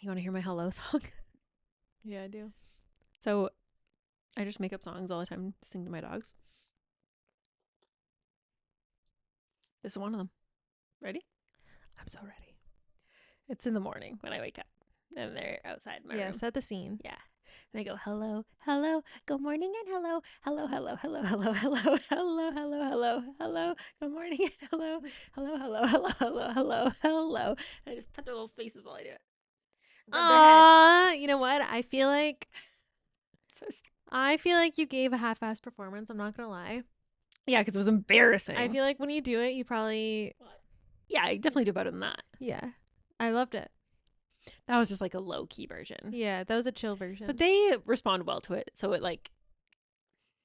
You want to hear my hello song? Yeah, I do. So I just make up songs all the time to sing to my dogs. This is one of them. Ready? I'm so ready. It's in the morning when I wake up. And they're outside my room. Set the scene. Yeah. And they go, hello, hello, good morning, and hello, hello, hello, hello, hello, hello, hello, hello, hello, hello, good morning, and hello, hello, hello, hello, hello, hello, hello. And I just put their little faces while I do it. Rub their head. Aww, you know what? I feel like So you gave a half-assed performance. I'm not gonna lie. yeah, because it was embarrassing. I feel like when you do it, you probably yeah, I definitely do better than that. yeah. I loved it. That was just like a low key version. Yeah, that was a chill version. But they respond well to it, so it like,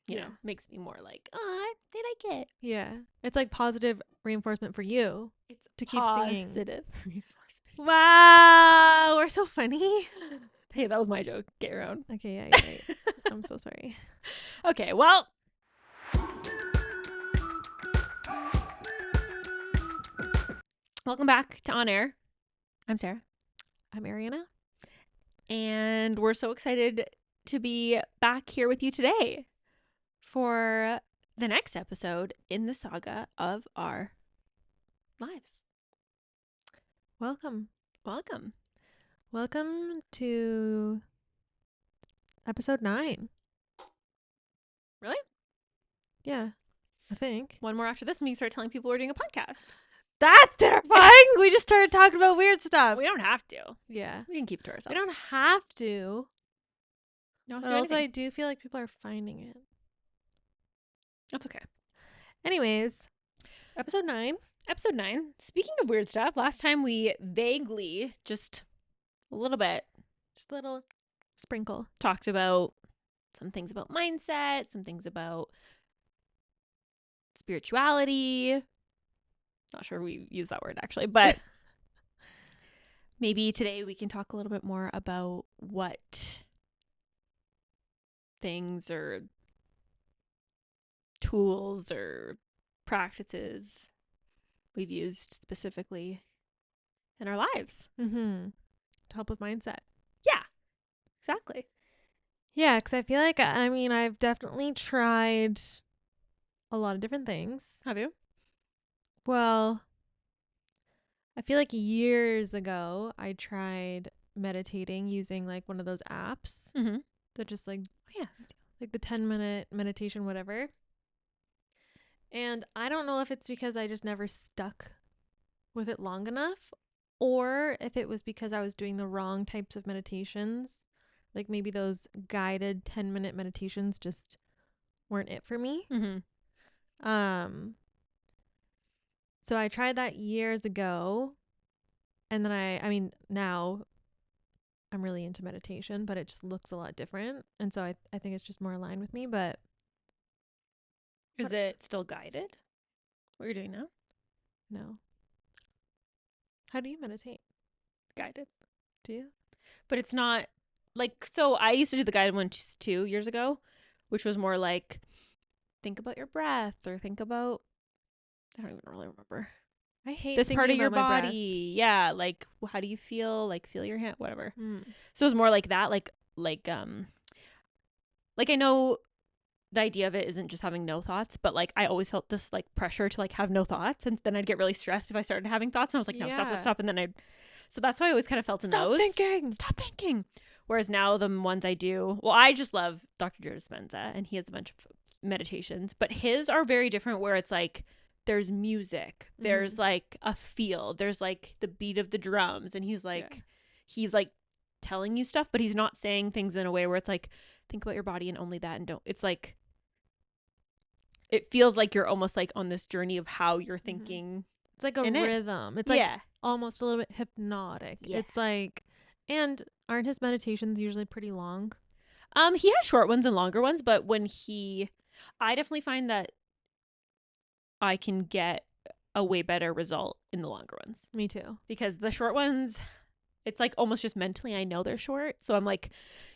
you Yeah. know, makes me more like, oh, they like it. yeah, it's like positive reinforcement for you. It's to keep singing. positive reinforcement. Wow, we're so funny. Hey, that was my joke. Get your own. Okay, yeah, you're right. I'm so sorry. Okay, well. Welcome back to On Air. I'm Sarah. I'm Ariana. And we're so excited to be back here with you today for the next episode in the saga of our lives. Welcome. Welcome. Welcome to episode 9. Really? Yeah, I think. One more after this and we start telling people we're doing a podcast. That's terrifying. We just started talking about weird stuff. We don't have to. Yeah. We can keep it to ourselves. We don't have to. No, But also, I do feel like people are finding it. That's okay. Anyways, episode 9. Episode 9. Speaking of weird stuff, last time we vaguely, just a little bit, Just a little sprinkle. talked about some things about mindset, some things about spirituality. Not sure we use that word actually, but maybe today we can talk a little bit more about what things or tools or practices we've used specifically in our lives. Mm-hmm. To help with mindset. Yeah, exactly. Yeah, because I feel like, I mean, I've definitely tried a lot of different things. Have you? Well, I feel like years ago, I tried meditating using like one of those apps Mm-hmm. that just like, Yeah. like the 10-minute meditation, whatever. And I don't know if it's because I just never stuck with it long enough, or if it was because I was doing the wrong types of meditations. Like maybe those guided 10-minute meditations just weren't it for me. Mm-hmm. So I tried that years ago, and then I mean, now I'm really into meditation, but it just looks a lot different. And so I think it's just more aligned with me, but Is it still guided? What you're doing now? no. How do you meditate? Guided. Do you? But it's not like, so I used to do the guided one 2 years ago, which was more like think about your breath or think about, I don't even really remember. I hate This part of your about my body. Yeah. Like, how do you feel? Like, feel your hand, whatever. breath. So it was more like that. Like I know the idea of it isn't just having no thoughts, but like I always felt this like pressure to like have no thoughts, and then I'd get really stressed if I started having thoughts, and I was like, no, stop, and then so that's why I always kind of felt in those. Stop thinking. Whereas now the ones I do, well, I just love Dr. Joe Dispenza, and he has a bunch of meditations, but his are very different, where it's like there's music, there's like a feel, there's like the beat of the drums, and he's like telling you stuff, but he's not saying things in a way where it's like think about your body and only that, and don't, it's like it feels like you're almost like on this journey of how you're thinking. It's like a rhythm. It's like almost a little bit hypnotic. Yeah. It's like, and aren't his meditations usually pretty long? He has short ones and longer ones, but I definitely find that I can get a way better result in the longer ones. Me too. Because the short ones, it's like almost just mentally I know they're short, so I'm like,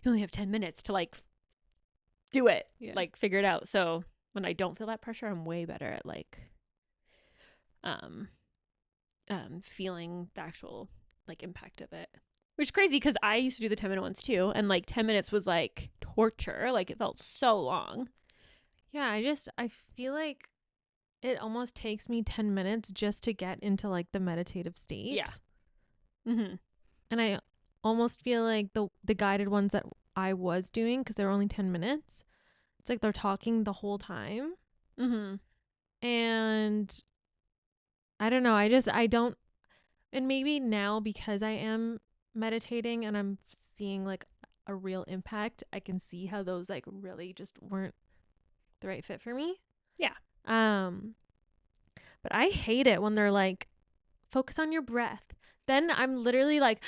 you only have 10 minutes to like do it, like figure it out. So when I don't feel that pressure, I'm way better at like feeling the actual like impact of it. Which is crazy because I used to do the 10-minute ones too. And like 10 minutes was like torture. Like it felt so long. Yeah, I feel like it almost takes me 10 minutes just to get into like the meditative state. Yeah. Mm-hmm. And I almost feel like the guided ones that I was doing, because they were only 10 minutes, it's like they're talking the whole time. Mm-hmm. And I don't know. I don't. And maybe now, because I am meditating and I'm seeing like a real impact, I can see how those like really just weren't the right fit for me. Yeah. But I hate it when they're like, focus on your breath. Then I'm literally like,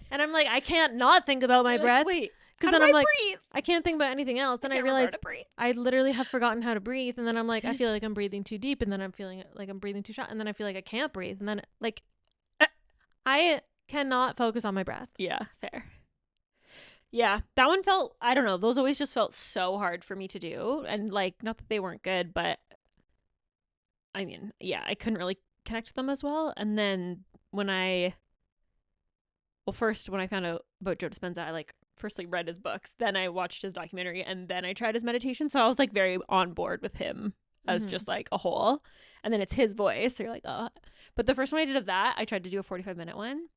and I'm like, I can't not think about my breath. Wait, because then I'm like, breathe? I can't think about anything else. Then I realize I literally have forgotten how to breathe. And then I'm like, I feel like I'm breathing too deep. And then I'm feeling like I'm breathing too short. And then I feel like I can't breathe. And then like, I cannot focus on my breath. Yeah, fair. Yeah, that one felt, I don't know, those always just felt so hard for me to do. And like, not that they weren't good, but I mean, yeah, I couldn't really connect with them as well. And then first when I found out about Joe Dispenza, I like firstly read his books, then I watched his documentary, and then I tried his meditation. So I was like very on board with him as just like a whole. And then it's his voice, so you're like, oh. But the first one I did of that, I tried to do a 45-minute one.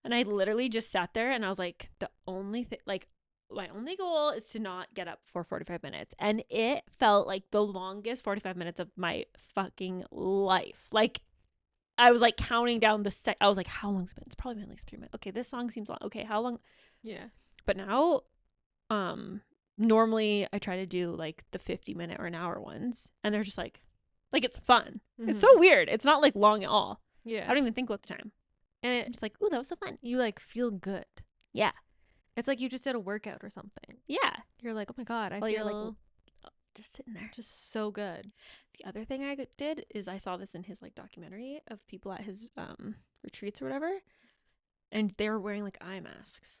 And I literally just sat there and I was like, the only thing, like, my only goal is to not get up for 45 minutes. And it felt like the longest 45 minutes of my fucking life. Like, I was like counting down I was like, how long's it been? It's probably been at least 3 minutes. Okay, this song seems long. Okay, how long? Yeah. But now, normally I try to do like the 50-minute or an hour ones. And they're just like it's fun. It's so weird. It's not like long at all. Yeah. I don't even think about the time. And I'm just like, ooh, that was so fun. You like feel good. Yeah. It's like you just did a workout or something. Yeah. You're like, oh my God, I feel you're like just sitting there. Just so good. The other thing I did is I saw this in his like documentary of people at his retreats or whatever. And they were wearing like eye masks.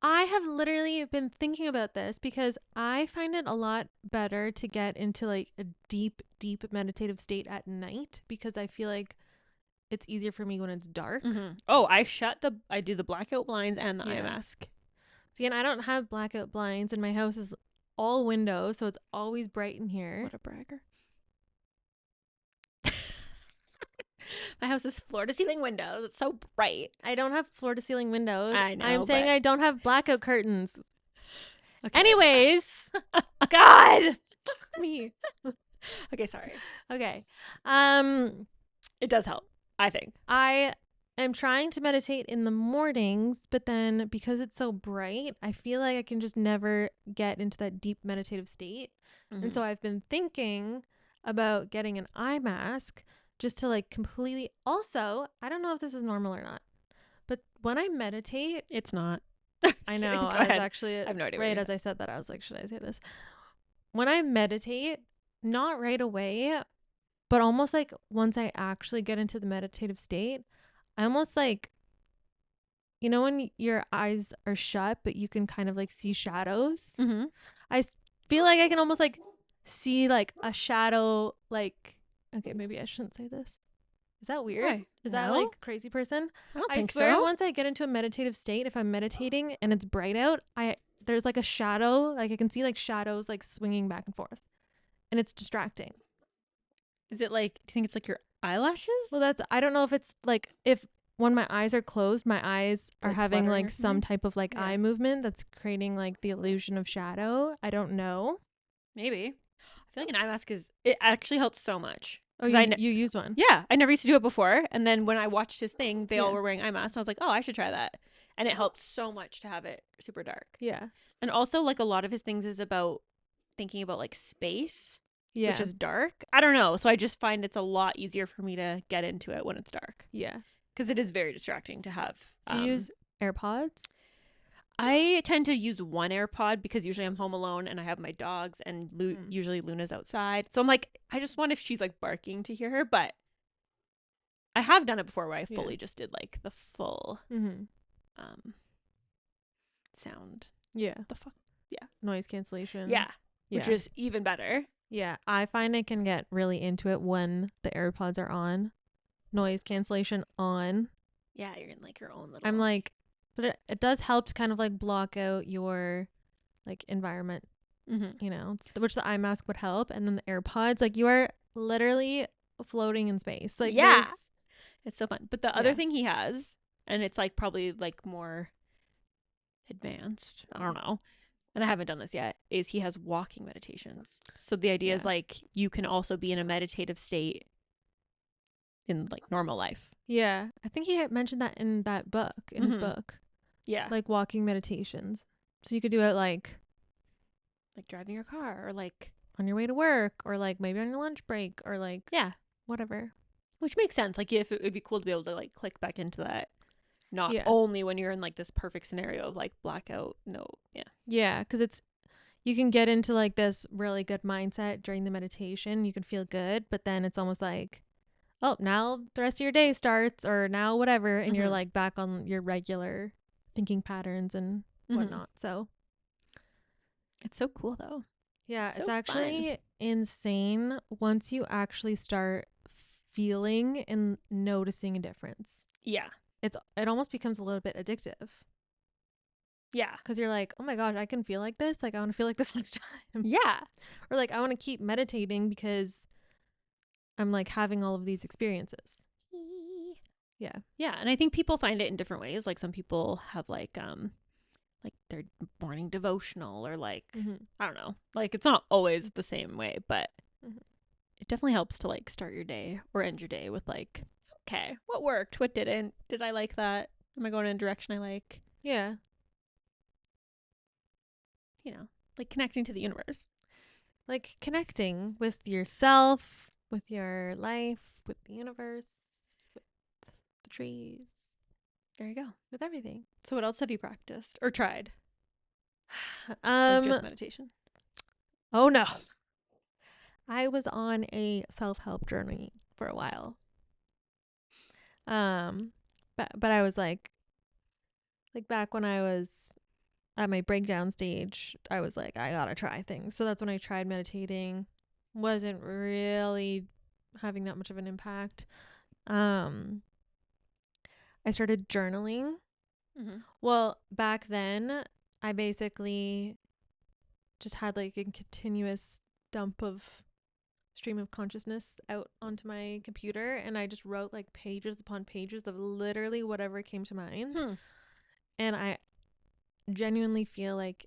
I have literally been thinking about this because I find it a lot better to get into like a deep, deep meditative state at night, because I feel like it's easier for me when it's dark. Oh, I do the blackout blinds and the eye mask. See, and I don't have blackout blinds, and my house is all windows, so it's always bright in here. What a bragger. My house is floor to ceiling windows. It's so bright. I don't have floor to ceiling windows. I know. I'm saying I don't have blackout curtains. Okay. Anyways, God, fuck me. Okay, sorry. Okay. It does help, I think. I am trying to meditate in the mornings, but then because it's so bright, I feel like I can just never get into that deep meditative state. And so I've been thinking about getting an eye mask just to like completely. Also, I don't know if this is normal or not, but when I meditate, it's not. I know. I was actually, I have no idea. Right as I said that, I was like, should I say this? When I meditate, not right away, but almost like once I actually get into the meditative state, I almost like, you know, when your eyes are shut, but you can kind of like see shadows. I feel like I can almost like see like a shadow, like, okay, maybe I shouldn't say this. Is that weird? Why? Is that like crazy person? I swear so. Once I get into a meditative state, if I'm meditating and it's bright out, there's like a shadow, like I can see like shadows like swinging back and forth, and it's distracting. Is it like, do you think it's like your eyelashes? Well, I don't know if it's like, if when my eyes are closed, my eyes are like having like some type of like eye movement that's creating like the illusion of shadow. I don't know. Maybe. I feel like an eye mask it actually helped so much. Oh, you use one? Yeah. I never used to do it before. And then when I watched his thing, they all were wearing eye masks. I was like, oh, I should try that. And it helped so much to have it super dark. Yeah. And also like a lot of his things is about thinking about like space. Yeah. Which is dark. I don't know. So I just find it's a lot easier for me to get into it when it's dark. Yeah. Because it is very distracting to have. Do you use AirPods? I tend to use one AirPod because usually I'm home alone and I have my dogs, and usually Luna's outside. So I'm like, I just want if she's like barking to hear her. But I have done it before where I fully just did like the full sound. Yeah. The fuck? Yeah. Noise cancellation. Yeah. Which is even better. Yeah. I find I can get really into it when the AirPods are on. noise cancellation on. Yeah, you're in like your own little. I'm like, but it does help to kind of like block out your like environment, you know, which the eye mask would help. And then the AirPods, like you are literally floating in space. Like, yeah, it's so fun. But the other Yeah. thing he has, and it's like probably like more advanced, I don't know, and I haven't done this yet, is he has walking meditations. So the idea is like you can also be in a meditative state in like normal life. Yeah. I think he had mentioned that in that book, in his book. Yeah. Like walking meditations. So you could do it like driving your car or like on your way to work or like maybe on your lunch break or like yeah, whatever. which makes sense. Like if it would be cool to be able to like click back into that, not Yeah. only when you're in like this perfect scenario of like blackout. No, Yeah, because you can get into like this really good mindset during the meditation. You can feel good, but then it's almost like, oh, now the rest of your day starts or now whatever, and you're like back on your regular thinking patterns and whatnot. So it's so cool though. yeah, It's it's so actually fun. insane once you actually start feeling and noticing a difference. Yeah. It almost becomes a little bit addictive. Yeah. Because you're like, oh my gosh, I can feel like this. Like, I want to feel like this next time. Yeah. Or like, I want to keep meditating because I'm like having all of these experiences. Yeah. Yeah. And I think people find it in different ways. Like some people have like their morning devotional or like, I don't know. Like it's not always the same way, but it definitely helps to like start your day or end your day with like, okay, what worked? What didn't? Did I like that? Am I going in a direction I like? Yeah. You know, like connecting to the universe. Like connecting with yourself, with your life, with the universe, with the trees. There you go. With everything. So what else have you practiced or tried? Or Um just meditation? Oh no. I was on a self-help journey for a while. But I was like back when I was at my breakdown stage, I was like, I gotta try things. So that's when I tried meditating. Wasn't really having that much of an impact. I started journaling. Well, back then, I basically just had like a continuous dump of stream of consciousness out onto my computer, and I just wrote like pages upon pages of literally whatever came to mind. And I genuinely feel like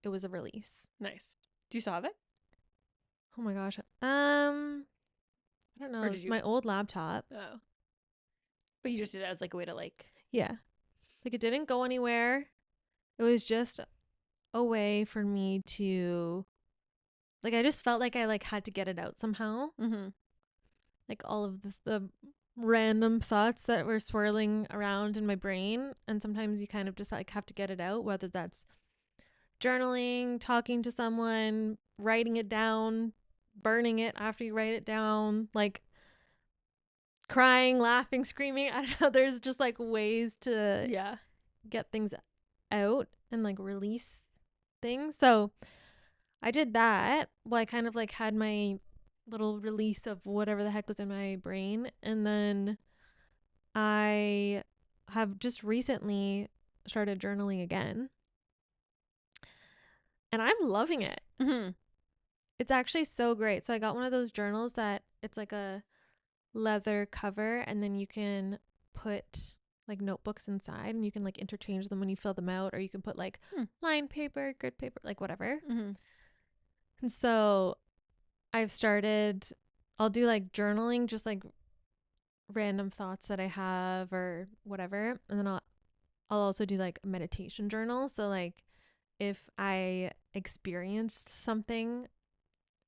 it was a release. Nice. Do you still have it? Oh my gosh. I don't know. It's my old laptop. Oh. But you just did it as like a way to like. Yeah. Like it didn't go anywhere. It was just a way for me to like I just felt like I like had to get it out somehow. Like all of the random thoughts that were swirling around in my brain, and sometimes you kind of just like have to get it out, whether that's journaling, talking to someone, writing it down, burning it after you write it down, like crying, laughing, screaming. I don't know. There's just like ways to get things out and like release things. So I did that. Well, I kind of like had my little release of whatever the heck was in my brain. And then I have just recently started journaling again. And I'm loving it. It's actually so great. So I got one of those journals that it's like a leather cover, and then you can put like notebooks inside, and you can like interchange them when you fill them out, or you can put like lined paper, grid paper, like whatever. And so I'll do like journaling, just like random thoughts that I have or whatever. And then I'll also do like a meditation journal. So like if I experienced something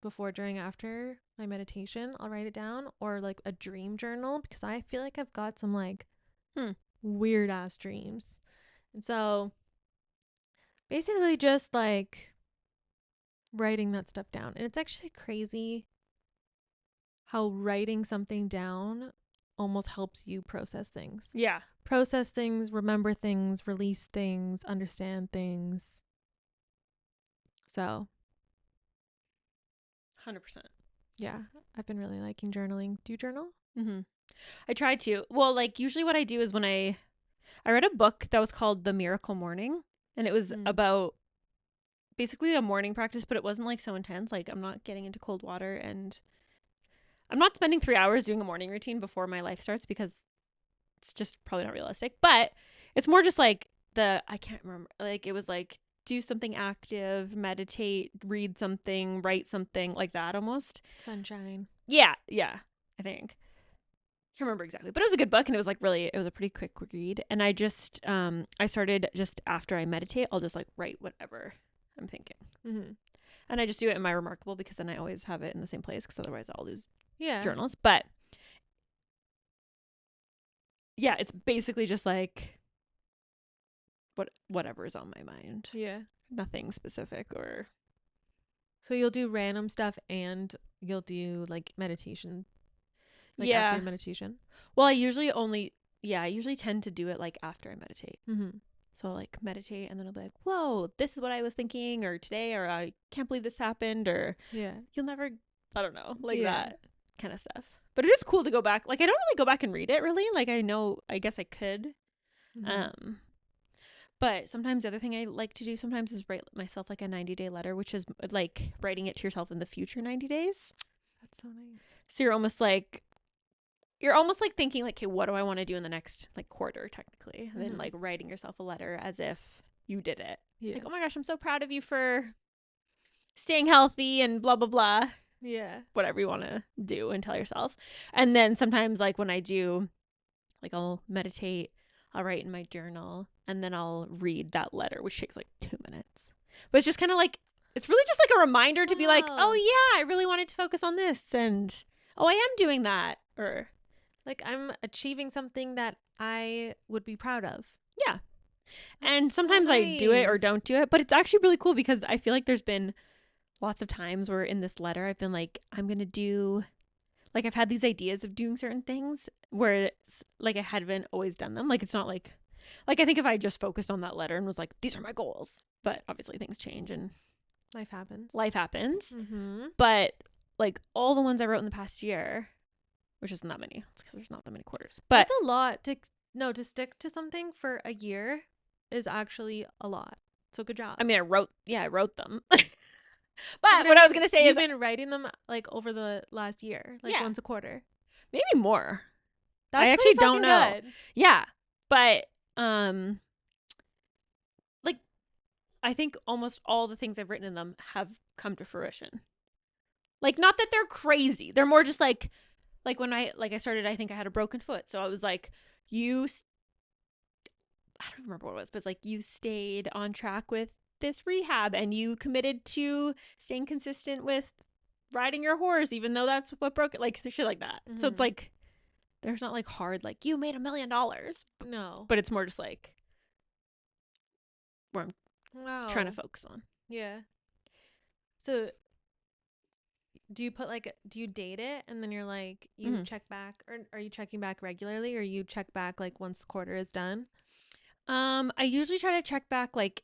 before, during, after my meditation, I'll write it down, or like a dream journal, because I feel like I've got some like weird ass dreams. And so basically just like writing that stuff down. And it's actually crazy how writing something down almost helps you process things. Yeah. Process things, remember things, release things, understand things. So 100%. yeah, I've been really liking journaling. Do you journal? I try to. Well, like usually what I do is when I read a book that was called The Miracle Morning, and it was about basically a morning practice, but it wasn't like so intense. Like I'm not getting into cold water, and I'm not spending 3 hours doing a morning routine before my life starts because it's just probably not realistic. But it's more just like I can't remember, like it was like do something active, meditate, read something, write something, like that almost. Sunshine. Yeah, I think. Can't remember exactly, but it was a good book, and it was like really, it was a pretty quick read. And I just I started just after I meditate, I'll just like write whatever I'm thinking. And I just do it in my Remarkable because then I always have it in the same place, because otherwise I'll lose journals. But yeah, it's basically just like whatever is on my mind. Yeah. Nothing specific. Or so you'll do random stuff and you'll do like meditation. Like after meditation. Well, I usually tend to do it like after I meditate. So I'll like meditate, and then I'll be like, whoa, this is what I was thinking, or today, or I can't believe this happened, or you'll never, I don't know, like that kind of stuff. But it is cool to go back. Like I don't really go back and read it really. Like I guess I could. But sometimes the other thing I like to do sometimes is write myself like a 90-day letter, which is like writing it to yourself in the future 90 days. That's so nice. So you're almost like thinking like, okay, what do I want to do in the next like quarter technically? And then like writing yourself a letter as if you did it. Like, oh my gosh, I'm so proud of you for staying healthy and blah, blah, blah. Yeah. Whatever you want to do and tell yourself. And then sometimes like when I do, like I'll meditate, I'll write in my journal, and then I'll read that letter, which takes like 2 minutes. But it's just kind of like, it's really just like a reminder to be like, oh yeah, I really wanted to focus on this, and oh, I am doing that. Or like I'm achieving something that I would be proud of. Yeah. And sometimes I do it or don't do it, but it's actually really cool because I feel like there's been lots of times where in this letter I've been like, I'm going to do, like I've had these ideas of doing certain things where it's like I hadn't always done them. Like it's not like I think if I just focused on that letter and was like, these are my goals, but obviously things change and life happens. But like all the ones I wrote in the past year, which isn't that many, it's because there's not that many quarters, but that's a lot to stick to something for a year is actually a lot. So good job. I mean, I wrote them. But what I was going to say you've been writing them like over the last year, like once a quarter. Maybe more. That's I actually don't know. Good. Yeah. But like I think almost all the things I've written in them have come to fruition. Like not that they're crazy. They're more just like when I started, I think I had a broken foot. So I was like, I don't remember what it was, but it's like you stayed on track with this rehab and you committed to staying consistent with riding your horse, even though that's what broke it, like shit like that. So it's like, there's not like hard, like you made $1 million. No. But it's more just like where I'm trying to focus on. Yeah. So do you date it and then you're like, you check back, or are you checking back regularly, or you check back like once the quarter is done? I usually try to check back like,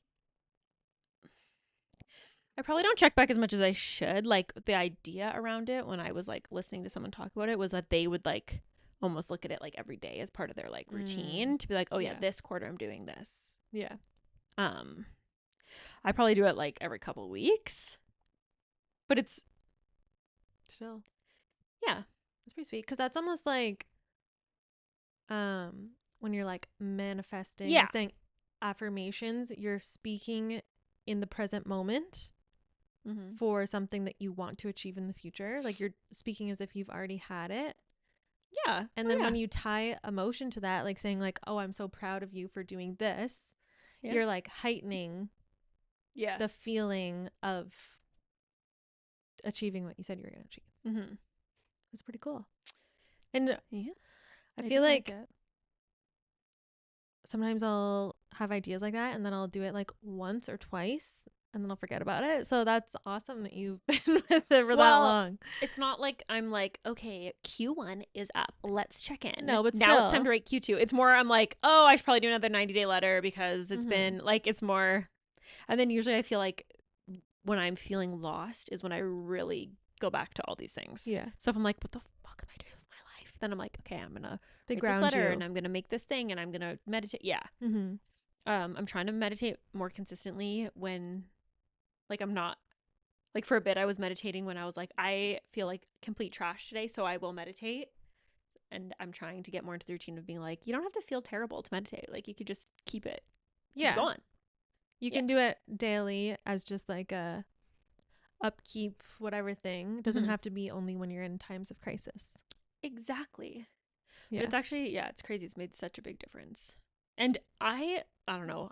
I probably don't check back as much as I should. Like the idea around it when I was like listening to someone talk about it was that they would like almost look at it like every day as part of their like routine to be like, oh yeah, this quarter I'm doing this. Yeah. I probably do it like every couple weeks, but it's still, yeah, it's pretty sweet. Cause that's almost like, when you're like manifesting, saying affirmations, you're speaking in the present moment for something that you want to achieve in the future. Like you're speaking as if you've already had it. Yeah. And then when you tie emotion to that, like saying like, oh, I'm so proud of you for doing this, you're like heightening the feeling of achieving what you said you were going to achieve. That's pretty cool. And I feel like sometimes I'll have ideas like that and then I'll do it like once or twice and then I'll forget about it. So that's awesome that you've been with it for that long. It's not like I'm like, okay, Q1 is up. Let's check in. No, but now it's time to write Q2. It's more I'm like, oh, I should probably do another 90-day letter because it's been like, it's more. And then usually I feel like when I'm feeling lost is when I really go back to all these things. Yeah. So if I'm like, what the fuck am I doing with my life? then I'm like, okay, I'm gonna They write this ground letter you. and I'm gonna make this thing and I'm gonna meditate. Yeah. Mm-hmm. I'm trying to meditate more consistently when, like, I'm not, like, for a bit I was meditating when I was like, I feel like complete trash today, so I will meditate. And I'm trying to get more into the routine of being like, you don't have to feel terrible to meditate. Like, you could just keep going. You can do it daily as just like a upkeep, whatever thing. It doesn't have to be only when you're in times of crisis. Exactly. Yeah. But it's actually, it's crazy. It's made such a big difference. And I don't know.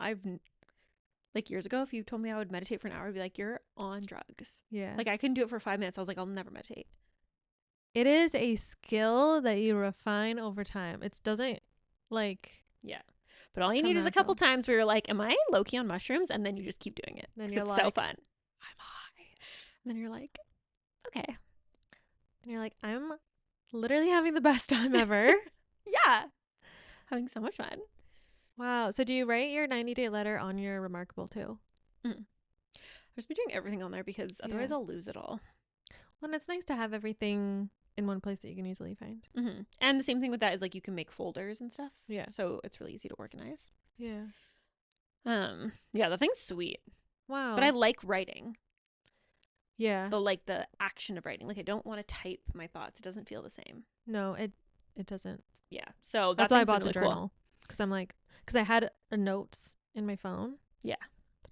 Like, years ago, if you told me I would meditate for an hour, I'd be like, you're on drugs. Yeah. Like, I couldn't do it for 5 minutes. I was like, I'll never meditate. It is a skill that you refine over time. It doesn't like. Yeah. But all you need is a couple times where you're like, am I low-key on mushrooms? And then you just keep doing it. Then you're it's like, so fun. I'm high. And then you're like, okay. And you're like, I'm literally having the best time ever. Yeah. Having so much fun. Wow. So do you write your 90-day letter on your Remarkable too? Mm-hmm. I'll just be doing everything on there because otherwise I'll lose it all. Well, and it's nice to have everything in one place that you can easily find. Mm-hmm. And the same thing with that is like you can make folders and stuff. Yeah. So it's really easy to organize. Yeah. Yeah, the thing's sweet. Wow. But I like writing. Yeah. The action of writing. Like, I don't want to type my thoughts. It doesn't feel the same. No, it doesn't. Yeah. So that's why I bought really the journal. Because I'm like, because I had a notes in my phone. Yeah.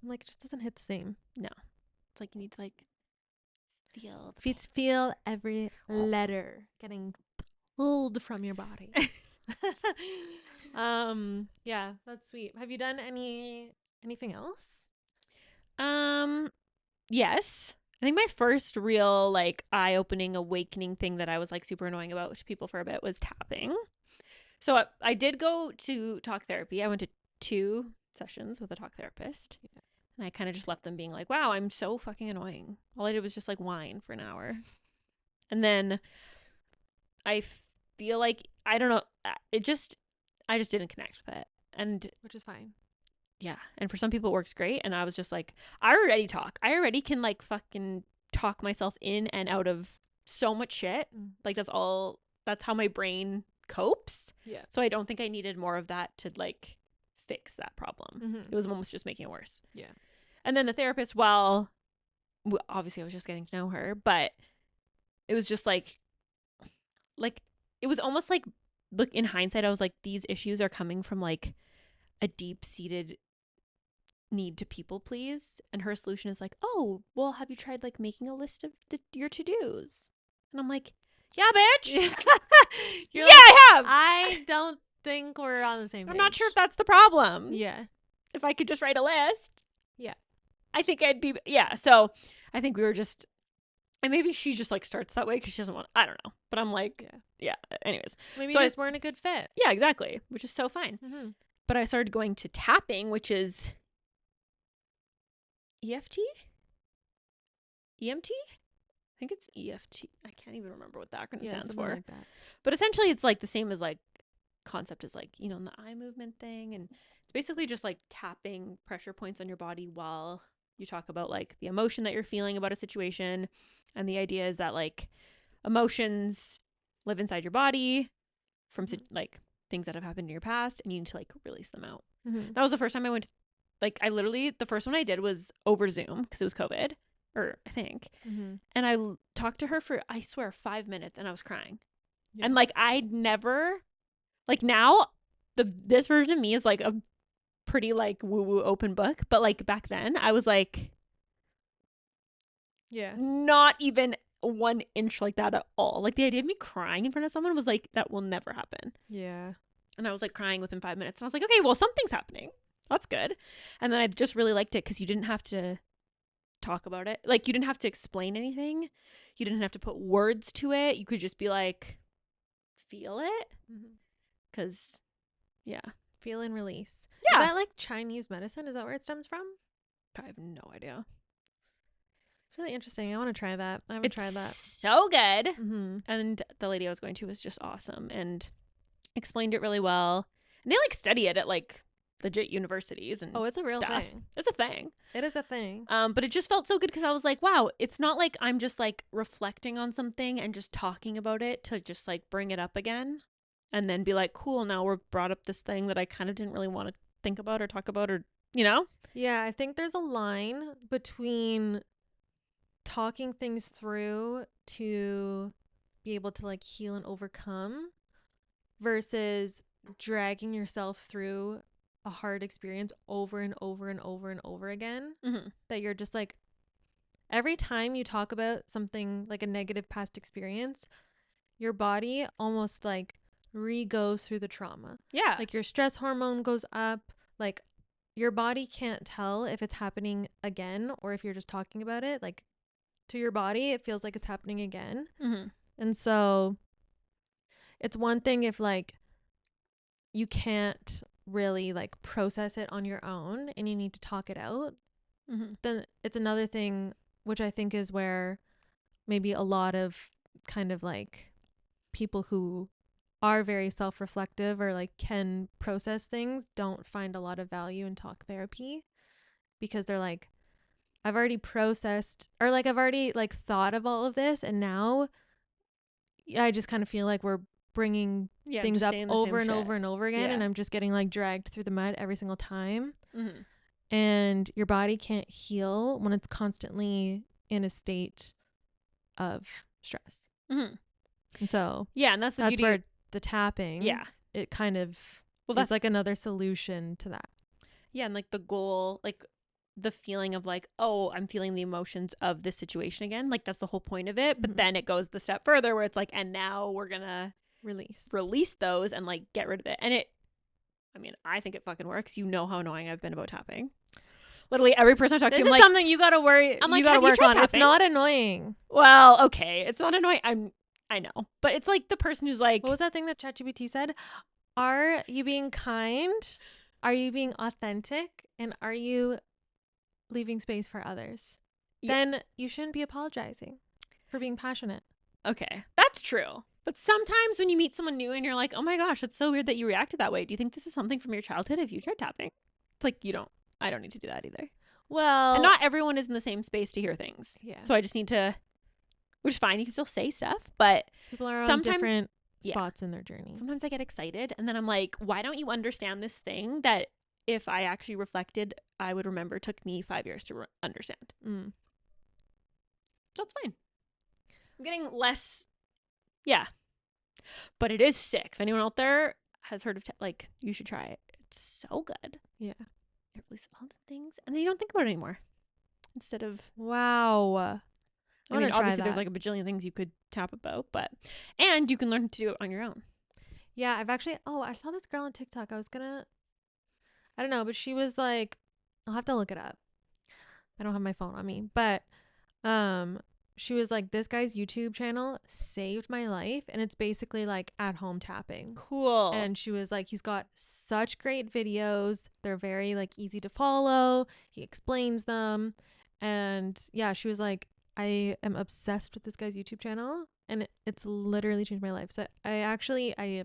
I'm like, it just doesn't hit the same. No. It's like you need to like feel every letter getting pulled from your body. Yeah, that's sweet. Have you done anything else? Yes. I think my first real like eye-opening awakening thing that I was like super annoying about to people for a bit was tapping. So I did go to talk therapy. I went to 2 sessions with a talk therapist. Yeah. And I kind of just left them being like, wow, I'm so fucking annoying. All I did was just like whine for an hour. And then I feel like, I don't know, I just didn't connect with it. And which is fine. Yeah. And for some people it works great. And I was just like, I already talk. I already can like fucking talk myself in and out of so much shit. Like that's how my brain copes. Yeah. So I don't think I needed more of that to like fix that problem. Mm-hmm. It was almost just making it worse. Yeah. And then the therapist, well, obviously I was just getting to know her, but it was just like it was almost like, look, in hindsight, I was like, these issues are coming from like a deep-seated need to people please. And her solution is like, oh, well, have you tried like making a list of your to-dos? And I'm like, yeah, bitch. Yeah, I have. I don't think we're on the same page. I'm not sure if that's the problem. Yeah. If I could just write a list. Yeah. I think I'd be, yeah. So I think we were just, and maybe she just like starts that way because she doesn't want, I don't know. But I'm like, yeah. Anyways. Maybe so you just weren't a good fit. Yeah, exactly. Which is so fine. Mm-hmm. But I started going to tapping, which is EFT? EMT? I think it's EFT. I can't even remember what the acronym stands for. Like that. But essentially it's like the same as like concept as like, you know, in the eye movement thing. And it's basically just like tapping pressure points on your body while you talk about like the emotion that you're feeling about a situation. And the idea is that like emotions live inside your body from like things that have happened in your past, and you need to like release them out. Mm-hmm. That was the first time I went to, like, I literally, the first one I did was over Zoom because it was COVID, or I think. Mm-hmm. And I talked to her for, I swear, 5 minutes, and I was crying. Yeah. And like, I'd never, like, now this version of me is like a pretty like woo-woo open book, but like back then I was like, yeah, not even 1 inch like that at all. Like the idea of me crying in front of someone was like, that will never happen. Yeah. And I was like crying within 5 minutes, and I was like, okay, well, something's happening. That's good. And then I just really liked it because you didn't have to talk about it. Like, you didn't have to explain anything. You didn't have to put words to it. You could just be like, feel it. Because, yeah. Feel and release. Yeah. Is that like Chinese medicine? Is that where it stems from? I have no idea. It's really interesting. I want to try that. I haven't tried that. So good. Mm-hmm. And the lady I was going to was just awesome and explained it really well. And they like study it at like legit universities and Oh, it's a real stuff. thing. It's a thing. It is a thing. But it just felt so good because I was like, wow, it's not like I'm just like reflecting on something and just talking about it to just like bring it up again and then be like, cool, now we're brought up this thing that I kind of didn't really want to think about or talk about, or, you know? Yeah, I think there's a line between talking things through to be able to like heal and overcome versus dragging yourself through a hard experience over and over and over and over again. Mm-hmm. That you're just like, every time you talk about something like a negative past experience, your body almost like re-goes through the trauma. Yeah. Like your stress hormone goes up. Like your body can't tell if it's happening again or if you're just talking about it. Like to your body, it feels like it's happening again. Mm-hmm. And so it's one thing if like you can't really like process it on your own and you need to talk it out. Mm-hmm. Then it's another thing, which I think is where maybe a lot of kind of like people who are very self-reflective or like can process things don't find a lot of value in talk therapy because they're like, I've already processed or like I've already like thought of all of this and now I just kind of feel like we're bringing things up over and over and over again, and I'm just getting like dragged through the mud every single time. Mm-hmm. And your body can't heal when it's constantly in a state of stress. Mm-hmm. And so yeah, and that's the beauty where the tapping, yeah, it kind of that's is like another solution to that. Yeah, and like the goal, like the feeling of like, oh, I'm feeling the emotions of this situation again. Like that's the whole point of it. But Mhm. then it goes the step further where it's like, and now we're gonna release those and like get rid of it. And it, I mean, I think it fucking works. You know how annoying I've been about tapping. Literally every person I talk to, I'm like, something you gotta worry. I'm like, you gotta work on. Tapping? It's not annoying. Well, okay, it's not annoying. I know, but it's like the person who's like, what was that thing that ChatGPT said? Are you being kind? Are you being authentic? And are you leaving space for others? Yeah. Then you shouldn't be apologizing for being passionate. Okay, that's true. But sometimes when you meet someone new and you're like, oh my gosh, it's so weird that you reacted that way. Do you think this is something from your childhood? Have you tried tapping? It's like, I don't need to do that either. Well, and not everyone is in the same space to hear things. Yeah. So I just need to, which is fine. You can still say stuff, but people are on different spots in their journey. Sometimes I get excited and then I'm like, why don't you understand this thing that if I actually reflected, I would remember took me 5 years to understand. That's fine. I'm getting less. Yeah. But it is sick. If anyone out there has heard of like, you should try it. It's so good. Yeah. It releases all the things and then you don't think about it anymore. Instead of wow. I mean, obviously there's like a bajillion things you could tap about, and you can learn to do it on your own. Yeah, I've actually I saw this girl on TikTok. I don't know, but she was like, I'll have to look it up. I don't have my phone on me, but she was like, this guy's YouTube channel saved my life, and it's basically like at home tapping. Cool. And she was like, he's got such great videos. They're very like easy to follow. He explains them. And yeah, she was like, I am obsessed with this guy's YouTube channel, and it's literally changed my life. So I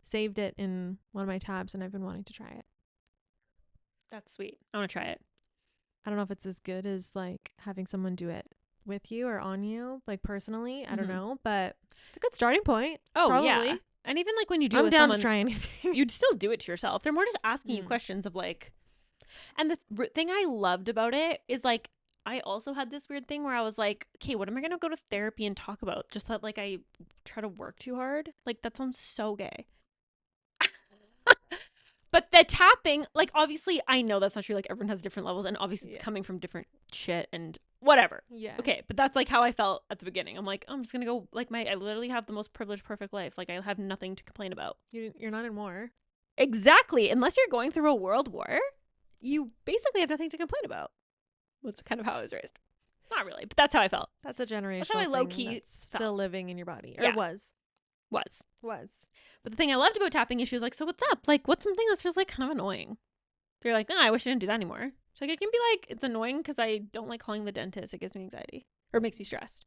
saved it in one of my tabs, and I've been wanting to try it. That's sweet. I want to try it. I don't know if it's as good as like having someone do it with you or on you, like personally. I don't know, but it's a good starting point. Oh, probably. Yeah. And even like when you do I'm it with down someone, to try anything. You'd still do it to yourself. They're more just asking you questions of like, and the thing I loved about it is like, I also had this weird thing where I was like, okay, what am I going to go to therapy and talk about? Just that like I try to work too hard. Like that sounds so gay. But the tapping, like obviously I know that's not true. Like everyone has different levels and obviously it's coming from different shit and whatever. Yeah. Okay. But that's like how I felt at the beginning. I'm like, I'm just going to go like I literally have the most privileged, perfect life. Like I have nothing to complain about. You're not in war. Exactly. Unless you're going through a world war, you basically have nothing to complain about. Was kind of how I was raised. Not really, but that's how I felt. That's a generational That's how I low-key still living in your body. Yeah. Or was. But the thing I loved about tapping is she was like, so what's up? Like, what's something that's just like kind of annoying? You're like, no, I wish I didn't do that anymore. So like, it can be like, it's annoying because I don't like calling the dentist. It gives me anxiety or makes me stressed.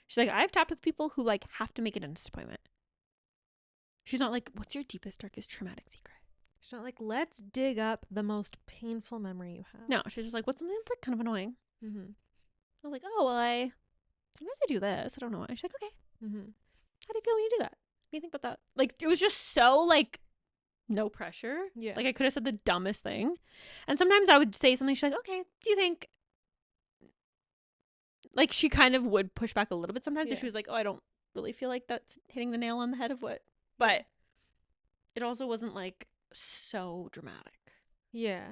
She's like, I've tapped with people who like have to make a dentist appointment. She's not like, what's your deepest, darkest traumatic secret? She's not like, let's dig up the most painful memory you have. No, she's just like, what's something that's like kind of annoying? Mm-hmm. I was like, oh, well, sometimes I do this. I don't know why. She's like, okay. Mm-hmm. How do you feel when you do that? What do you think about that? Like, it was just so, like, no pressure. Yeah. Like, I could have said the dumbest thing. And sometimes I would say something. She's like, okay, do you think... Like, she kind of would push back a little bit sometimes if she was like, oh, I don't really feel like that's hitting the nail on the head of what... But it also wasn't, like, so dramatic. Yeah.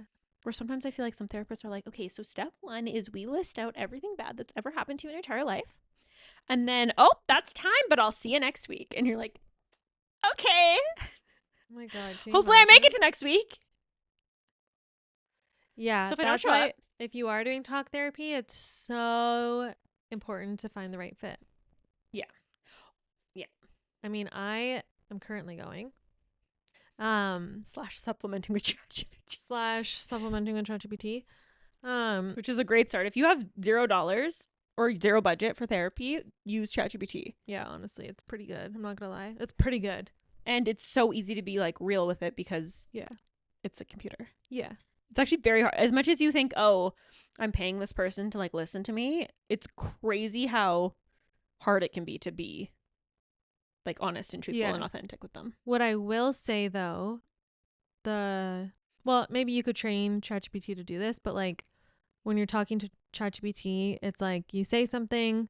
Where sometimes I feel like some therapists are like, okay, so step 1 is we list out everything bad that's ever happened to you in your entire life. And then, oh, that's time, but I'll see you next week. And you're like, okay. Oh my God. Hopefully I make it to next week. Yeah. So if I don't show up, if you are doing talk therapy, it's so important to find the right fit. Yeah. Yeah. I mean, I am currently going. Slash supplementing with ChatGPT. Supplementing with ChatGPT. Which is a great start. If you have $0 or zero budget for therapy, use ChatGPT. Yeah, honestly, it's pretty good. I'm not gonna lie. It's pretty good. And it's so easy to be like real with it because it's a computer. Yeah. It's actually very hard. As much as you think, oh, I'm paying this person to like listen to me, it's crazy how hard it can be like honest and truthful and authentic with them. What I will say though, maybe you could train ChatGPT to do this, but like when you're talking to ChatGPT, it's like you say something,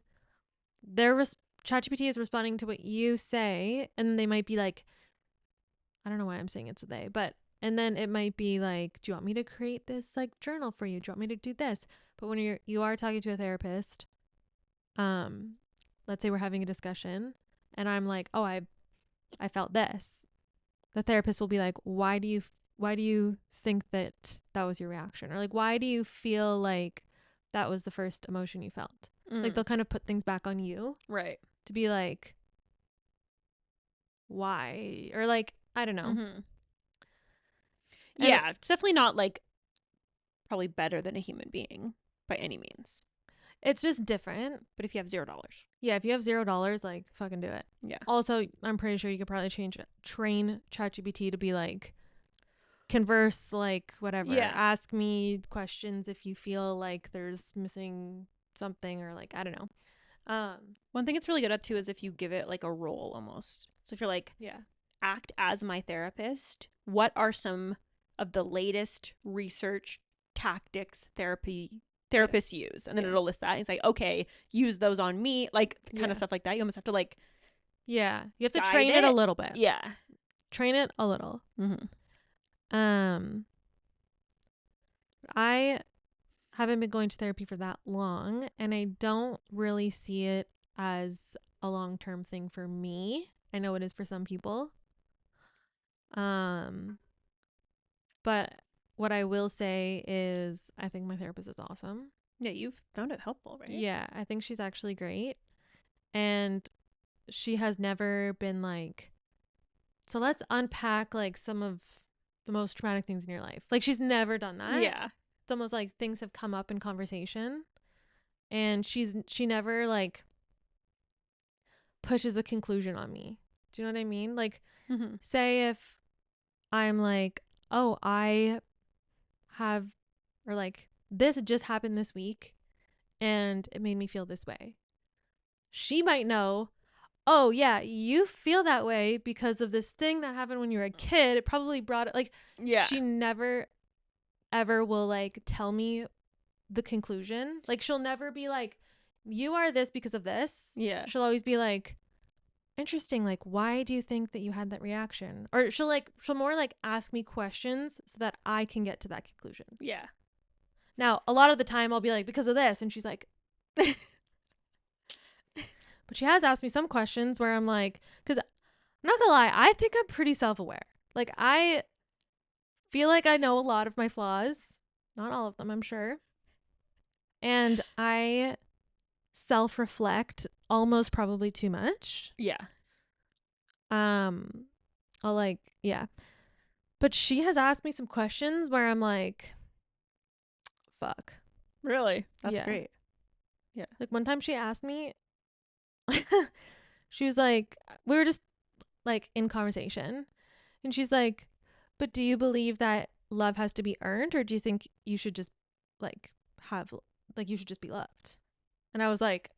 ChatGPT is responding to what you say, and they might be like, I don't know why I'm saying it's a they, but and then it might be like, do you want me to create this like journal for you? Do you want me to do this? But when you are talking to a therapist, let's say we're having a discussion and I'm like, oh, I felt this. The therapist will be like, why do you think that was your reaction? Or like, why do you feel like that was the first emotion you felt? Like they'll kind of put things back on you. Right. To be like, why? Or like, I don't know. Mm-hmm. Yeah, it's definitely not like probably better than a human being by any means. It's just different. But if you have $0. Yeah, if you have $0, like fucking do it. Yeah. Also, I'm pretty sure you could probably train ChatGPT to be like, converse, like whatever. Yeah. Ask me questions if you feel like there's missing something or like, I don't know. One thing it's really good at too is if you give it like a role almost. So if you're like, act as my therapist, what are some of the latest research tactics therapists use? And then it'll list that. It's like, okay, use those on me, like kind of stuff like that. You almost have to like, you have to train it a little bit. Yeah, train it a little. Mm-hmm. I haven't been going to therapy for that long, and I don't really see it as a long-term thing for me. I know it is for some people. But what I will say is I think my therapist is awesome. Yeah, you've found it helpful, right? Yeah, I think she's actually great. And she has never been like, so let's unpack like some of the most traumatic things in your life. Like she's never done that. Yeah. It's almost like things have come up in conversation and she never like pushes a conclusion on me. Do you know what I mean? Like say if I'm like, oh, I have, or like this just happened this week and it made me feel this way. She might know, oh yeah, you feel that way because of this thing that happened when you were a kid. It probably brought it, like, she never ever will like tell me the conclusion. Like she'll never be like, you are this because of this. Yeah. She'll always be like, interesting, like why do you think that you had that reaction? Or she'll more like ask me questions so that I can get to that conclusion. Yeah. Now, a lot of the time I'll be like, because of this, and she's like but she has asked me some questions where I'm like, because I'm not gonna lie, I think I'm pretty self-aware. Like I feel like I know a lot of my flaws, not all of them, I'm sure, and I self-reflect almost probably too much. Yeah. I'll like, but she has asked me some questions where I'm like, fuck. Really? That's great. Yeah. Like one time she asked me, she was like, we were just like in conversation and she's like, But do you believe that love has to be earned, or do you think you should just like have like you should just be loved? And I was like,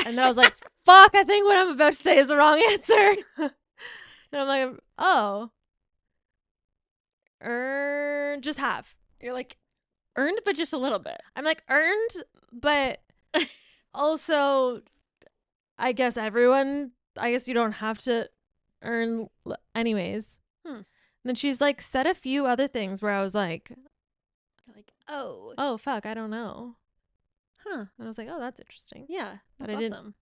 and then I was like, fuck, I think what I'm about to say is the wrong answer. And I'm like, oh, earned, just have. You're like, earned, but just a little bit. I'm like, earned, but also, I guess you don't have to earn anyways. And then she's like said a few other things where I was like, oh fuck, I don't know. And I was like, oh, that's interesting. Yeah, that's awesome.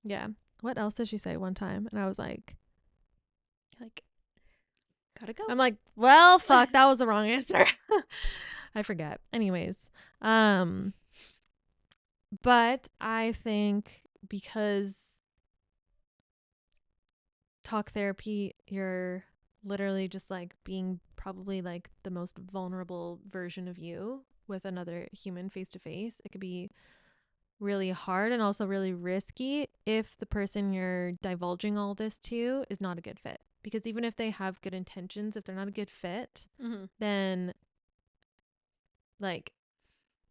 Yeah. What else did she say one time? And I was like, gotta go. I'm like, well, fuck, that was the wrong answer. I forget. Anyways, but I think because talk therapy, you're literally just like being probably like the most vulnerable version of you with another human face to face. It could be really hard and also really risky if the person you're divulging all this to is not a good fit. Because even if they have good intentions, if they're not a good fit, then like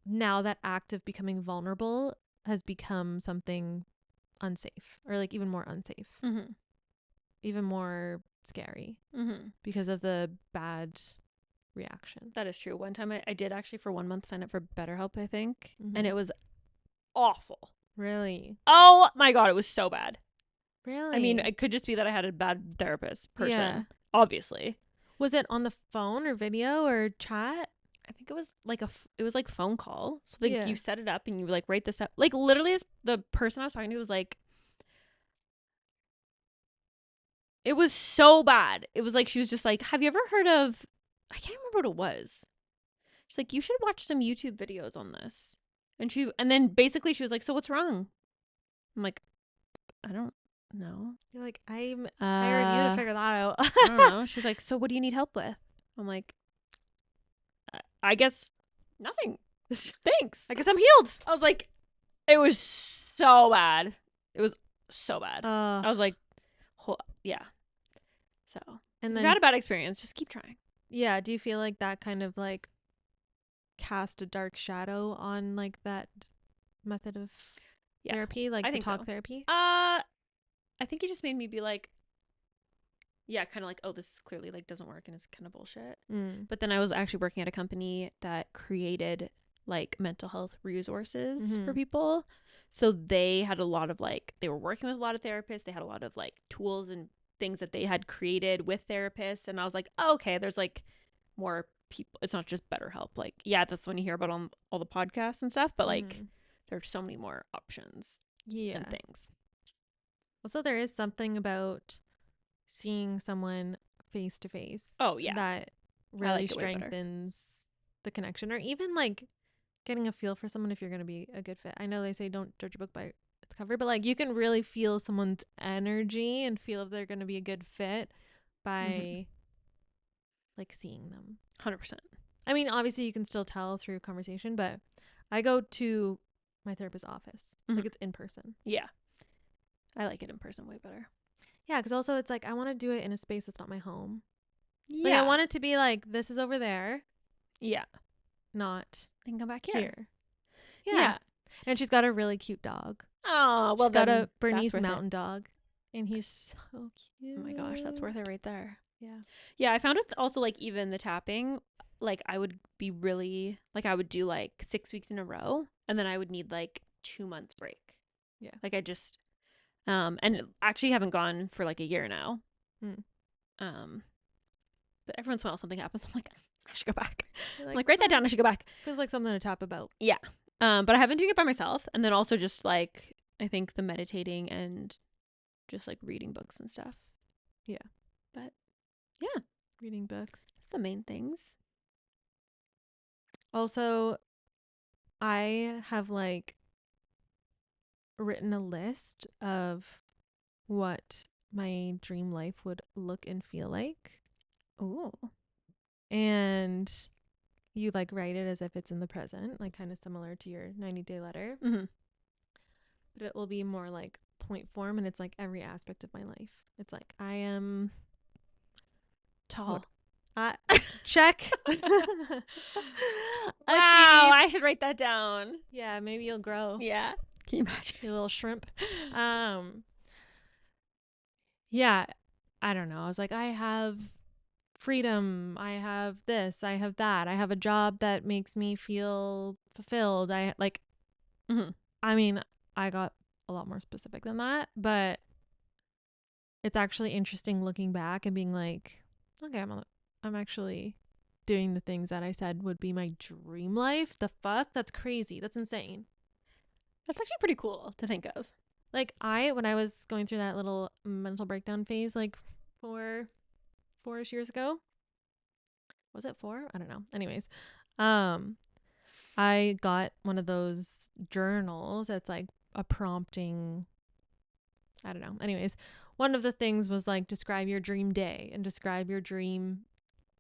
now that act of becoming vulnerable has become something unsafe, or like even more unsafe, even more scary because of the bad reaction. That is true. One time I did actually for 1 month sign up for BetterHelp, I think, and it was awful. Really? Oh my god, it was so bad. Really? I mean, it could just be that I had a bad therapist person, obviously. Was it on the phone or video or chat? I think it was like it was like phone call. So like you set it up and you like write this up. Like literally the person I was talking to was like, it was so bad. It was like, she was just like, have you ever heard of, I can't remember what it was. She's like, you should watch some YouTube videos on this. And then basically she was like, so what's wrong? I'm like, I don't know. You're like, I'm hired you to figure that out. I don't know. She's like, so what do you need help with? I'm like, I guess nothing. Thanks. I guess I'm healed. I was like, it was so bad. It was so bad. I was like, yeah. So, and then if you had a bad experience, just keep trying. Yeah. Do you feel like that kind of like cast a dark shadow on like that method of therapy, like the talk therapy? I think it just made me be like, yeah, kind of like, oh, this clearly like doesn't work and it's kind of bullshit. But then I was actually working at a company that created like mental health resources for people. So they had a lot of like, they were working with a lot of therapists. They had a lot of like tools and things that they had created with therapists. And I was like, oh, okay, there's like more people. It's not just BetterHelp. Like, yeah, that's when you hear about on all the podcasts and stuff. But like, there's so many more options and things. Also, there is something about seeing someone face to face. Oh, yeah. That really strengthens the connection, or even like getting a feel for someone if you're going to be a good fit. I know they say don't judge a book by its cover, but like you can really feel someone's energy and feel if they're going to be a good fit by like seeing them. 100%. I mean, obviously you can still tell through conversation, but I go to my therapist's office. Like it's in person. Yeah. I like it in person way better. Yeah, because also it's like I want to do it in a space that's not my home. Yeah. Like I want it to be like, this is over there. Yeah. Not then come back here. Yeah. And she's got a really cute dog. Oh, well, she's got a Bernese mountain dog. And he's so cute. Oh my gosh, that's worth it right there. Yeah. Yeah, I found it also like even the tapping, like I would be really, like I would do like 6 weeks in a row and then I would need like 2 months break. Yeah. Like I just, and actually haven't gone for like a year now. But every once in a while something happens. I'm like, I should go back. I'm like, write that down. I should go back. Feels like something to tap about. Yeah. But I have been doing it by myself. And then also just like, I think the meditating and just like reading books and stuff. Yeah. But yeah. Reading books. That's the main things. Also, I have like written a list of what my dream life would look and feel like. Oh. And you like write it as if it's in the present, like kind of similar to your 90-day letter. Mm-hmm. But it will be more like point form, and it's like every aspect of my life. It's like I am Tall. Check. Wow, I Achieved. should write that down. Yeah, maybe you'll grow. Yeah. Can you imagine? You little shrimp. Yeah, I don't know. I was like, I have freedom. I have this. I have that. I have a job that makes me feel fulfilled. I like, I mean, I got a lot more specific than that, but it's actually interesting looking back and being like, okay, I'm actually doing the things that I said would be my dream life. The fuck? That's crazy. That's insane. That's actually pretty cool to think of. Like when I was going through that little mental breakdown phase, like four-ish years ago, was it 4? I don't know. Anyways, I got one of those journals that's like a prompting, I don't know. Anyways, one of the things was like describe your dream day and describe your dream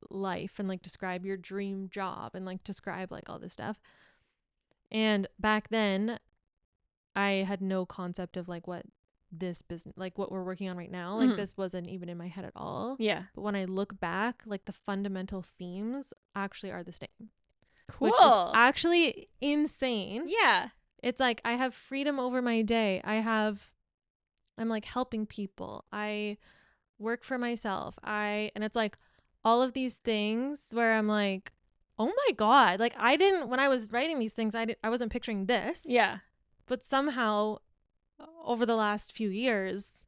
life and like describe your dream job and like describe like all this stuff. And back then I had no concept of like what this business, like what we're working on right now, like this wasn't even in my head at all. Yeah. But when I look back, like the fundamental themes actually are the same. Cool. Which is actually insane. Yeah. It's like I have freedom over my day. I'm like helping people. I work for myself. And it's like all of these things where I'm like, oh my God. Like when I was writing these things, I wasn't picturing this. Yeah. But somehow over the last few years,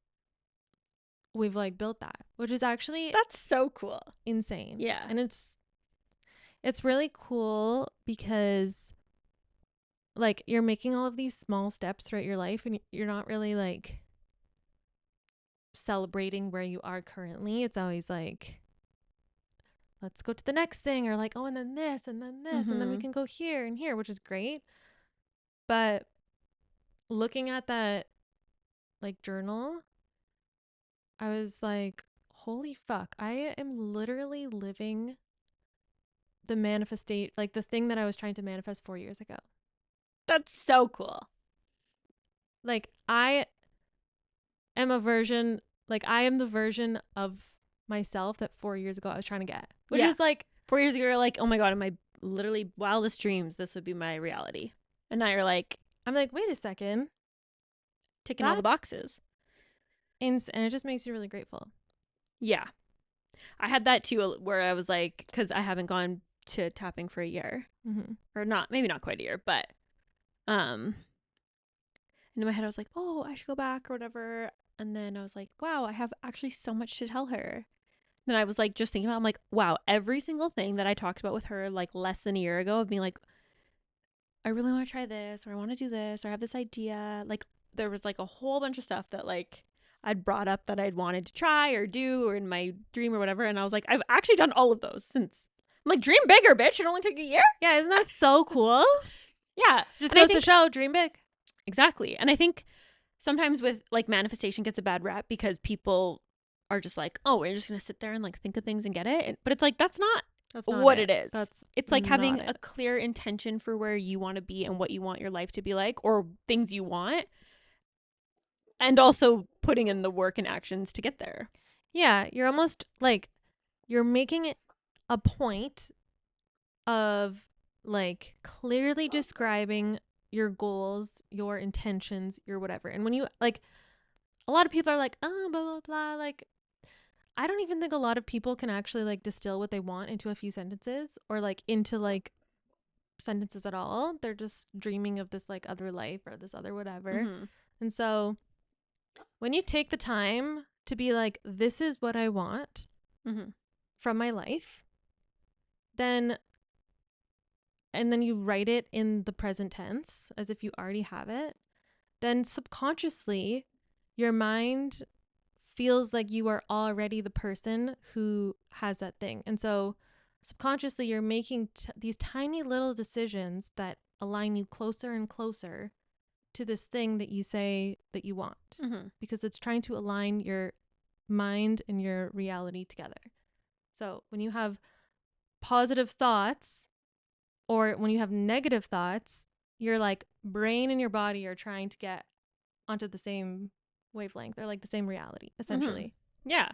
we've like built that, which is actually that's so cool. Insane. Yeah. And it's really cool because like you're making all of these small steps throughout your life and you're not really like celebrating where you are currently. It's always like, let's go to the next thing, or like, oh, and then this and then this and then we can go here and here, which is great. But looking at that like journal, I was like, holy fuck, I am literally living the like the thing that I was trying to manifest 4 years ago. That's so cool. Like I am the version of myself that 4 years ago I was trying to get, which is like 4 years ago you're like, oh my God, in my literally wildest dreams this would be my reality, and now you're like, I'm like, wait a second, ticking all the boxes. And it just makes you really grateful. Yeah, I had that too, where I was like, because I haven't gone to tapping for a year, or maybe not quite a year, but and in my head I was like, oh, I should go back or whatever. And then I was like, wow, I have actually so much to tell her. Then I was like, just thinking about, I'm like, wow, every single thing that I talked about with her like less than a year ago of being like, I really want to try this, or I want to do this, or I have this idea. Like there was like a whole bunch of stuff that like I'd brought up that I'd wanted to try or do, or in my dream or whatever. And I was like, I've actually done all of those since. I'm like, dream bigger, bitch. It only took a year. Yeah, isn't that so cool? Yeah. Just goes to show, dream big. Exactly. And I think sometimes with like manifestation gets a bad rap because people are just like, oh, we're just going to sit there and like think of things and get it. But it's like, that's not what it is. It's like having a clear intention for where you want to be and what you want your life to be like, or things you want, and also putting in the work and actions to get there. Yeah. You're almost like, you're making it a point of like clearly describing your goals, your intentions, your whatever. And when you like, a lot of people are like, oh, blah, blah, blah. Like, I don't even think a lot of people can actually like distill what they want into a few sentences, or like into like sentences at all. They're just dreaming of this like other life or this other whatever. And so when you take the time to be like, this is what I want from my life, and then you write it in the present tense as if you already have it, then subconsciously your mind feels like you are already the person who has that thing. And so subconsciously you're making these tiny little decisions that align you closer and closer to this thing that you say that you want, because it's trying to align your mind and your reality together. So when you have positive thoughts, or when you have negative thoughts, your like brain and your body are trying to get onto the same wavelength. They're like the same reality, essentially. Yeah.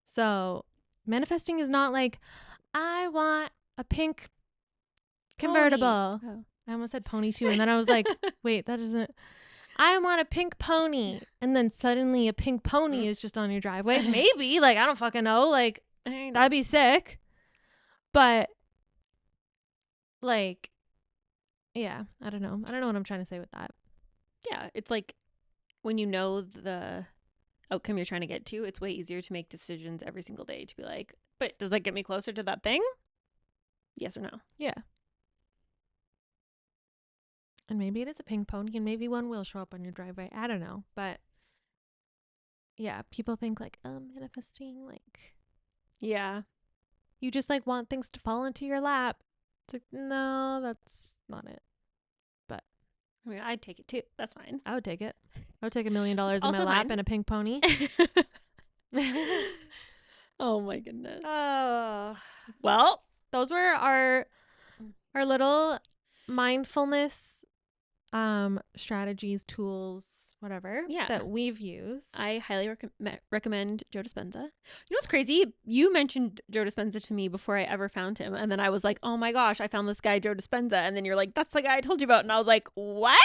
So manifesting is not like, I want a pink convertible. Oh. I almost said pony too. And then I was like, wait, that doesn't. I want a pink pony. And then suddenly a pink pony is just on your driveway. Maybe. Like, I don't fucking know. Like, that'd be sick. But, like, yeah, I don't know. I don't know what I'm trying to say with that. Yeah. It's like when you know the outcome you're trying to get to, it's way easier to make decisions every single day to be like, but does that get me closer to that thing? Yes or no? Yeah. And maybe it is a pink pony and maybe one will show up on your driveway. I don't know. But yeah, people think like, oh, manifesting, like, yeah, you just like want things to fall into your lap. It's like, no, that's not it. But I mean, I'd take it too. That's fine. I would take it. I would take $1 million in my lap and a pink pony. Oh my goodness. Well, those were our little mindfulness strategies, tools, whatever, that we've used. I highly recommend Joe Dispenza. You know what's crazy? You mentioned Joe Dispenza to me before I ever found him. And then I was like, oh my gosh, I found this guy, Joe Dispenza. And then you're like, that's the guy I told you about. And I was like, what?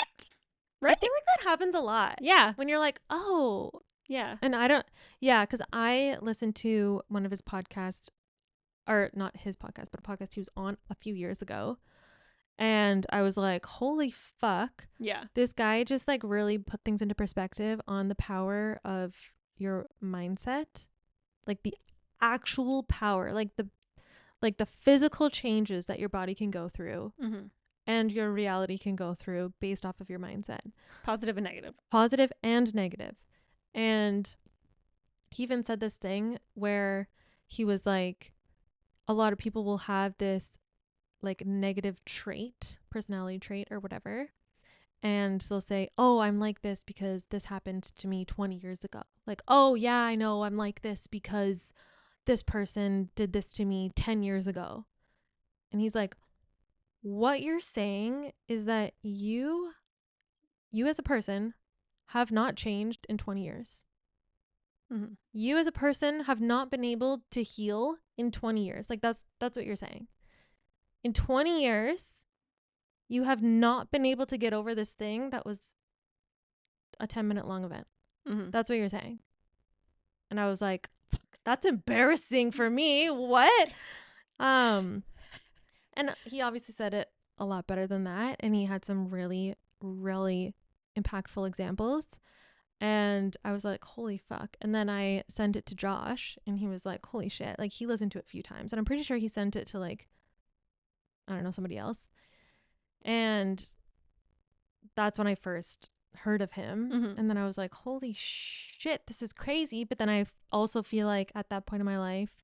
Right? I feel like that happens a lot. Yeah. When you're like, oh. Yeah. And I don't, yeah, because I listened to one of his podcasts, or not his podcast, but a podcast he was on a few years ago. And I was like, holy fuck. Yeah. This guy just like really put things into perspective on the power of your mindset. Like the actual power, like the physical changes that your body can go through and your reality can go through based off of your mindset. Positive and negative. Positive and negative. And he even said this thing where he was like, a lot of people will have this like negative trait, personality trait or whatever. And they'll say, oh, I'm like this because this happened to me 20 years ago. Like, oh yeah, I know I'm like this because this person did this to me 10 years ago. And he's like, what you're saying is that you as a person have not changed in 20 years. You as a person have not been able to heal in 20 years. Like that's what you're saying. In 20 years, you have not been able to get over this thing that was a 10-minute long event. That's what you're saying. And I was like, that's embarrassing for me. What? And he obviously said it a lot better than that. And he had some really, really impactful examples. And I was like, holy fuck. And then I sent it to Josh and he was like, holy shit. Like he listened to it a few times. And I'm pretty sure he sent it to like, I don't know, somebody else. And that's when I first heard of him. And then I was like, holy shit, this is crazy. But then I also feel like at that point in my life,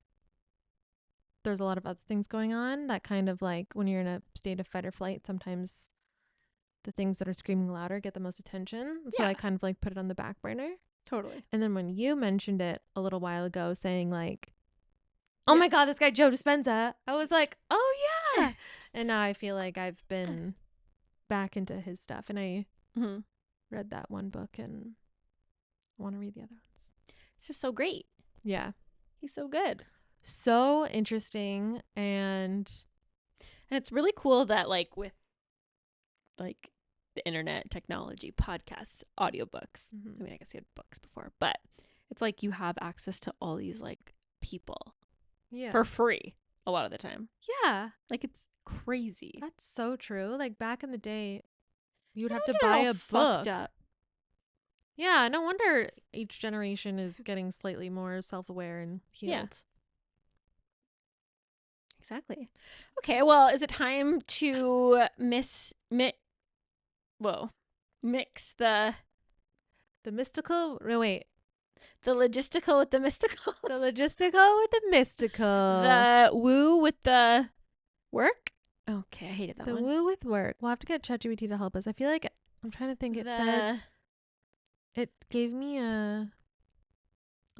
there's a lot of other things going on that kind of like when you're in a state of fight or flight, sometimes the things that are screaming louder get the most attention. So I kind of like put it on the back burner. Totally. And then when you mentioned it a little while ago saying like, oh my God, this guy Joe Dispenza, I was like, oh yeah. And now I feel like I've been back into his stuff. And I read that one book and I want to read the other ones. It's just so great. Yeah. He's so good. So interesting. And it's really cool that like with like the internet, technology, podcasts, audiobooks. I mean, I guess you had books before, but it's like you have access to all these like people for free a lot of the time. Yeah. Like it's crazy. That's so true. Like back in the day, you would have to buy a book. Up. Yeah, no wonder each generation is getting slightly more self-aware and healed. Yeah. Exactly. Okay, well, is it time to mix the mystical? No, wait. The logistical with the mystical? The logistical with the mystical. The woo with the work? Okay, I hated that one. The woo with work. We'll have to get ChatGPT to help us. I feel like I'm trying to think. It said it gave me a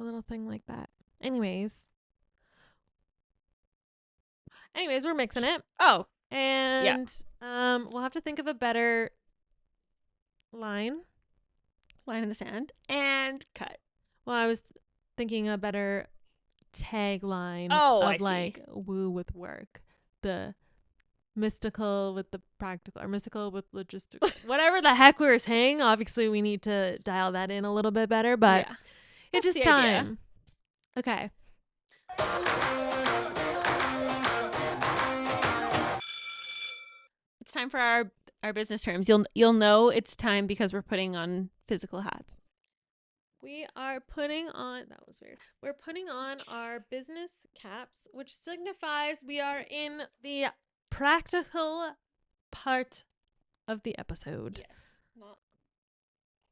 little thing like that. Anyways, we're mixing it. Oh, and we'll have to think of a better line. line in the sand, and cut. Well, I was thinking a better tagline I of see. like woo with work. The mystical with the practical, or mystical with logistical. Whatever the heck we were saying, obviously we need to dial that in a little bit better, but Yeah. it's That's just the idea. time. Okay. It's time for our business terms. You'll know it's time because we're putting on physical hats. We are putting on, that was weird. We're putting on our business caps, which signifies we are in the practical part of the episode. Yes.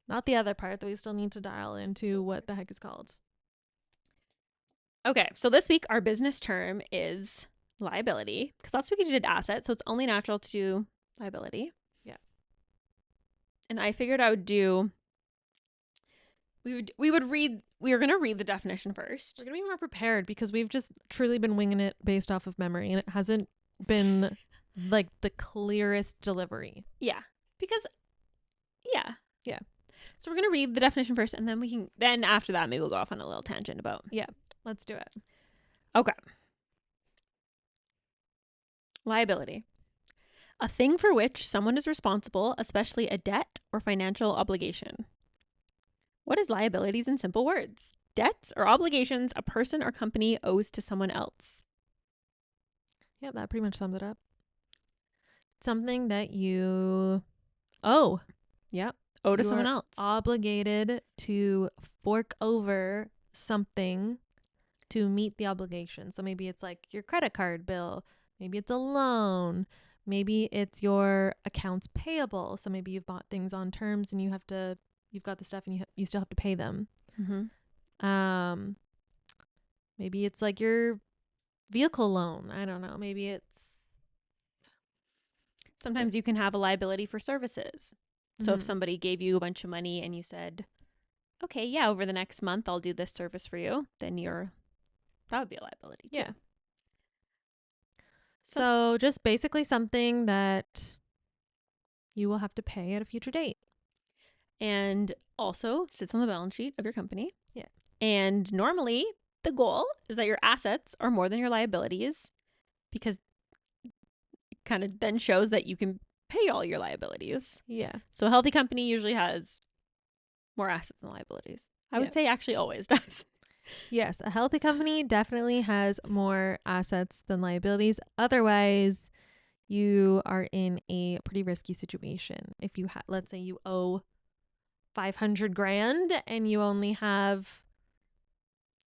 Not the other part that we still need to dial into what the heck is called. Okay, so this week our business term is liability, because last week we did asset, so it's only natural to do liability. Yeah. And I figured I would do. We were going to read the definition first. We're going to be more prepared because we've just truly been winging it based off of memory, and it hasn't been like the clearest delivery. Yeah. Because yeah. Yeah. So we're going to read the definition first, and then after that maybe we'll go off on a little tangent about. Yeah. Let's do it. Okay. Liability. A thing for which someone is responsible, especially a debt or financial obligation. What is liabilities in simple words? Debts or obligations a person or company owes to someone else. Yeah, that pretty much sums it up. Something that you owe. Yep. Owe to You someone are else. Obligated to fork over something to meet the obligation. So maybe it's like your credit card bill. Maybe it's a loan. Maybe it's your accounts payable. So maybe you've bought things on terms and you've got the stuff and you still have to pay them. Mm-hmm. Maybe it's like your vehicle loan. I don't know. Maybe it's. Sometimes you can have a liability for services. So if somebody gave you a bunch of money and you said, okay, yeah, over the next month I'll do this service for you, then that would be a liability too. Yeah. So just basically something that you will have to pay at a future date. And also sits on the balance sheet of your company. Yeah. And normally the goal is that your assets are more than your liabilities, because it kind of then shows that you can pay all your liabilities. Yeah. So a healthy company usually has more assets than liabilities. I would say actually always does. Yes, a healthy company definitely has more assets than liabilities. Otherwise, you are in a pretty risky situation. If you let's say you owe 500 grand and you only have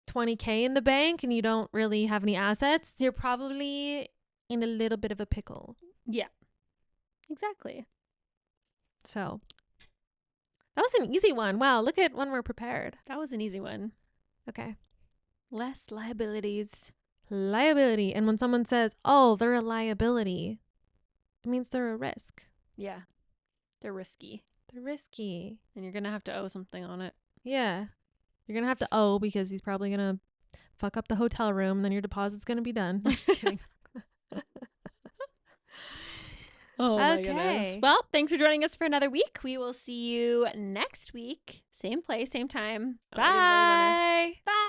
20K in the bank and you don't really have any assets, you're probably in a little bit of a pickle. Yeah. Exactly. So that was an easy one. Wow, look at when we're prepared. That was an easy one. Okay. Less liabilities. Liability. And when someone says, oh, they're a liability, it means they're a risk. Yeah. They're risky. They're risky. And you're going to have to owe something on it. Yeah. You're going to have to owe because he's probably going to fuck up the hotel room and then your deposit's going to be done. I'm just kidding. Oh my goodness. Well, thanks for joining us for another week. We will see you next week. Same place, same time. Bye. Bye.